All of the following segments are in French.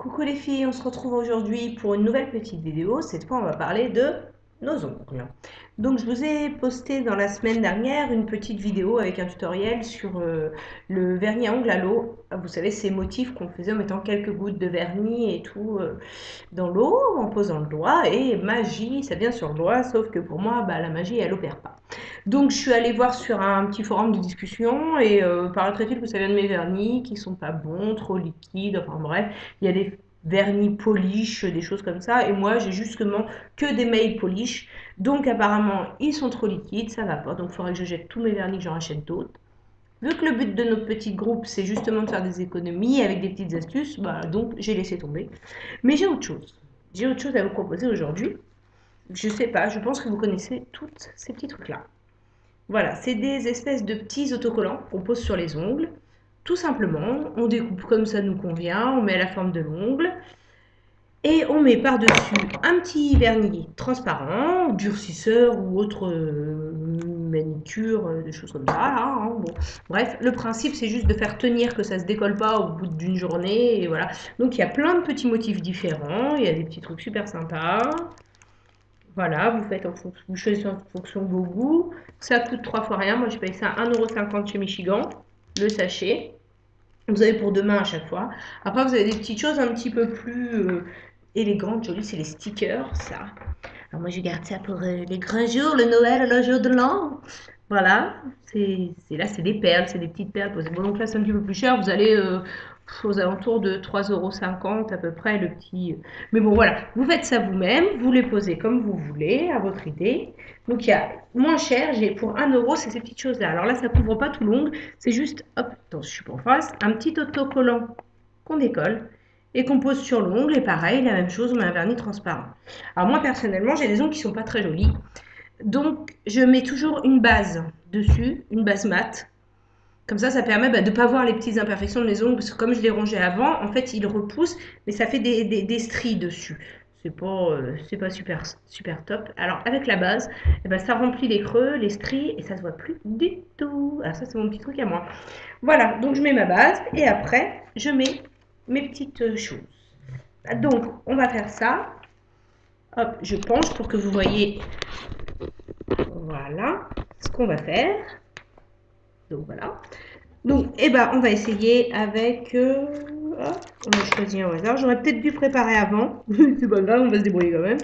Coucou les filles, on se retrouve aujourd'hui pour une nouvelle petite vidéo. Cette fois, on va parler de nos ongles. Donc, je vous ai posté dans la semaine dernière une petite vidéo avec un tutoriel sur le vernis à ongles à l'eau. Vous savez, ces motifs qu'on faisait en mettant quelques gouttes de vernis et tout dans l'eau, en posant le doigt. Et magie, ça vient sur le doigt, sauf que pour moi, la magie, elle opère pas. Donc, je suis allée voir sur un petit forum de discussion et paraîtrait-il que ça vient de mes vernis qui sont pas bons, trop liquides, enfin bref, il y a des vernis polish, des choses comme ça, et moi j'ai justement que des mail polish, donc apparemment ils sont trop liquides, ça va pas, donc il faudrait que je jette tous mes vernis, que j'en rachète d'autres. Vu que le but de notre petit groupe c'est justement de faire des économies avec des petites astuces, donc j'ai laissé tomber. Mais j'ai autre chose. J'ai autre chose à vous proposer aujourd'hui. Je sais pas, je pense que vous connaissez toutes ces petits trucs-là. Voilà, c'est des espèces de petits autocollants qu'on pose sur les ongles. Tout simplement, on découpe comme ça nous convient, on met à la forme de l'ongle et on met par-dessus un petit vernis transparent, durcisseur ou autre manicure, des choses comme ça. Là, hein, bon. Bref, le principe c'est juste de faire tenir que ça se décolle pas au bout d'une journée et voilà. Donc il y a plein de petits motifs différents, il y a des petits trucs super sympas. Voilà, vous faites en fonction, vous choisissez en fonction de vos goûts. Ça coûte 3 fois rien. Moi, je paye ça 1,50 € chez Michigan, le sachet. Vous avez pour demain à chaque fois. Après, vous avez des petites choses un petit peu plus élégantes, jolies. C'est les stickers, ça. Alors moi, je garde ça pour les grands jours, le Noël, le jour de l'an. Voilà, là, c'est des perles, c'est des petites perles. Bon, donc là, c'est un petit peu plus cher. Vous allez aux alentours de 3,50 € à peu près, le petit. Mais bon, voilà, vous faites ça vous-même, vous les posez comme vous voulez, à votre idée. Donc, il y a moins cher, j'ai pour 1 €, c'est ces petites choses-là. Alors là, ça ne couvre pas tout l'ongle, c'est juste, hop, attends, je suis pas en face, un petit autocollant qu'on décolle et qu'on pose sur l'ongle. Et pareil, la même chose, on met un vernis transparent. Alors moi, personnellement, j'ai des ongles qui sont pas très jolis. Donc, je mets toujours une base dessus, une base mat. Comme ça permet de ne pas voir les petites imperfections de mes ongles, parce que comme je les rongeais avant, en fait, ils repoussent, mais ça fait des stries dessus. C'est pas super, super top. Alors, avec la base, ça remplit les creux, les stries, et ça se voit plus du tout. Alors ça, c'est mon petit truc à moi. Voilà, donc je mets ma base, et après, je mets mes petites choses. Donc, on va faire ça. Hop, je penche pour que vous voyez, voilà, ce qu'on va faire. Donc, voilà. Donc, on va essayer avec... hop, on va choisir un hasard. J'aurais peut-être dû préparer avant. C'est pas grave, on va se débrouiller quand même.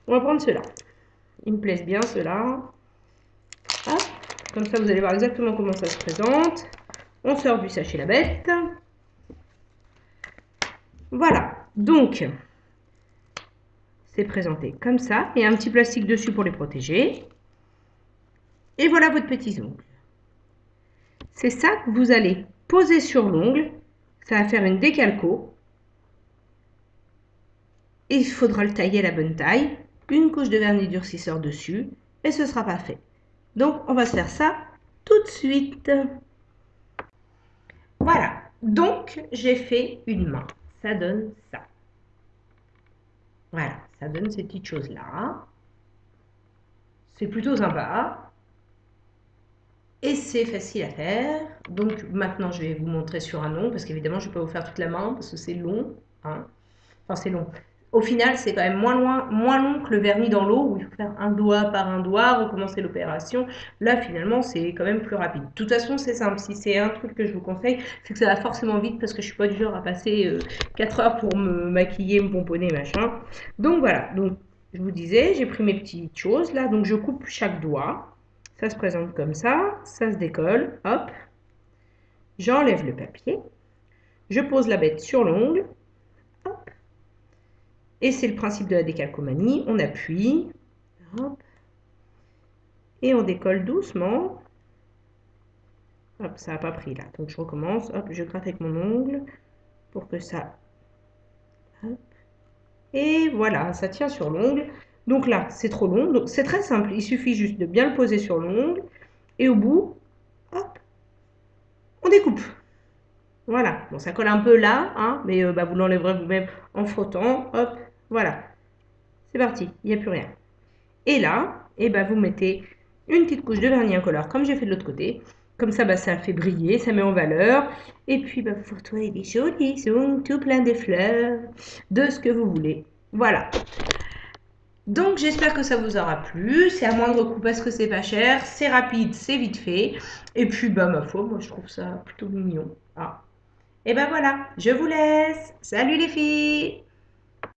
On va prendre ceux-là. Ils me plaisent bien, ceux-là. Hop, comme ça, vous allez voir exactement comment ça se présente. On sort du sachet la bête. Voilà. Donc, c'est présenté comme ça. Il y a un petit plastique dessus pour les protéger. Et voilà votre petit ongle. C'est ça que vous allez poser sur l'ongle. Ça va faire une décalco. Et il faudra le tailler à la bonne taille. Une couche de vernis durcisseur dessus. Et ce sera pas fait. Donc, on va se faire ça tout de suite. Voilà. Donc, j'ai fait une main. Ça donne ça. Voilà. Ça donne ces petites choses-là. C'est plutôt sympa. Et c'est facile à faire. Donc maintenant, je vais vous montrer sur un ongle, parce qu'évidemment, je ne vais pas vous faire toute la main, parce que c'est long. Hein. Enfin, c'est long. Au final, c'est quand même moins long que le vernis dans l'eau, où il faut faire un doigt par un doigt, recommencer l'opération. Là, finalement, c'est quand même plus rapide. De toute façon, c'est simple. Si c'est un truc que je vous conseille, c'est que ça va forcément vite, parce que je ne suis pas du genre à passer 4 heures pour me maquiller, me pomponner, machin. Donc voilà. Donc, je vous disais, j'ai pris mes petites choses là. Donc, je coupe chaque doigt. Ça se présente comme ça se décolle, hop. J'enlève le papier. Je pose la bête sur l'ongle. Hop. Et c'est le principe de la décalcomanie. On appuie. Hop. Et on décolle doucement. Hop, ça n'a pas pris là. Donc je recommence. Hop, je gratte avec mon ongle pour que ça... Hop. Et voilà, ça tient sur l'ongle. Donc là, c'est trop long. Donc c'est très simple. Il suffit juste de bien le poser sur l'ongle. Et au bout, hop, on découpe. Voilà, bon, ça colle un peu là, hein, mais vous l'enlèverez vous-même en frottant. Hop, voilà. C'est parti, il n'y a plus rien. Et là, vous mettez une petite couche de vernis incolore, comme j'ai fait de l'autre côté. Comme ça, bah, ça fait briller, ça met en valeur. Et puis, bah, pour toi, il est joli, ils sont tout plein de fleurs, de ce que vous voulez. Voilà. Donc, j'espère que ça vous aura plu. C'est à moindre coût parce que c'est pas cher, c'est rapide, c'est vite fait. Et puis, bah, ma foi, moi, je trouve ça plutôt mignon. Ah. Et ben voilà, je vous laisse. Salut les filles!